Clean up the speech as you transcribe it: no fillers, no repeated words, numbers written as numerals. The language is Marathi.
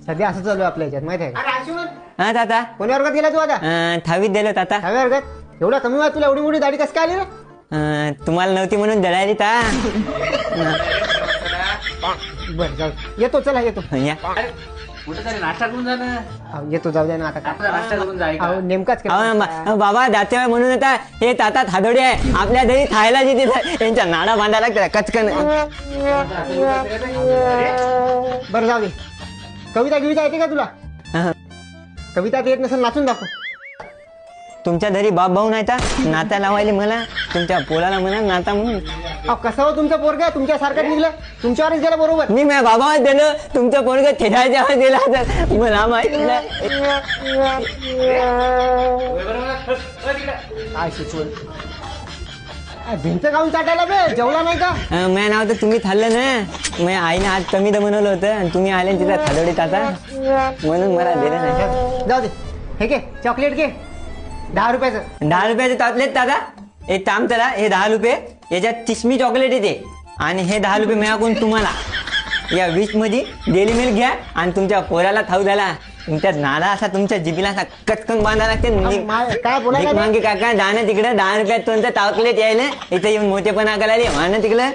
सध्या असं चालू आहे आपल्या याच्यात माहिती आहे का? हा ताता कोणी वर्गात गेला तू आता? 10वीत दिलं ताता. 10व्या वर्गात? एवढा कमी वयात तुला एवढी मोठी दाढी कसं काय आली रे? तुम्हाला नव्हती म्हणून दळाली ता. बरं जाऊ येतो, चला येतो. या. कुठे तरी नाश्ता करून जा ना. येतो, जाऊ द्या ना आता आपला नाश्ता करून जाय का? नेमकाच बाबा जाते म्हणून आता हे ताता थादोडे आहे आपल्या घरी खायला जे तिथं त्यांच्या नाडा बांधायला लागतात कचकन. बरं जाऊ दे. कविता येते का तुला? कविता येत नसेल नाचून दाखव. तुमच्या घरी बाप भाऊ नाही का नाता लावायला मला तुमच्या पोराला म्हणा नाता म्हणून. कसं हो तुमचं पोरग तुमच्यासारखं निघलं, तुमच्यावरच गेलं बरोबर. मी माझ्या बाबावर दिलं तुमचं पोरग खेळायच्या दिला तर मला माहित नाही. काय शिकवण भिंत गाऊन चाटायला बे जेवला नाही का? माझ्या नाव तर तुम्ही खाल्लं ना. माझ्या आईने आज कमी बनवलं होतं आणि तुम्ही आले तिथं थादोडीत आता म्हणून मला दिलं नाही. जाऊ दे. हे घे चॉकलेट घे 10 रुपयाचं. 10 रुपयाचे चॉकलेट दादा एक काम करा हे 10 रुपये याच्यात चिश्मी चॉकलेट येते आणि हे 10 रुपये मिळाकून तुम्हाला या 20 मध्ये डेली मिल्क घ्या आणि तुमच्या पोराला खाऊ द्याला. तुमच्या नाला असा तुमच्या जिबीला असा कचकन बांधा लागते. काय बोलायला मागे काका जाणं तिकडे 10 रुपयात तुमचं चॉकलेट यायला इथं येऊन मोठेपणा करायला म्हणा तिकडे.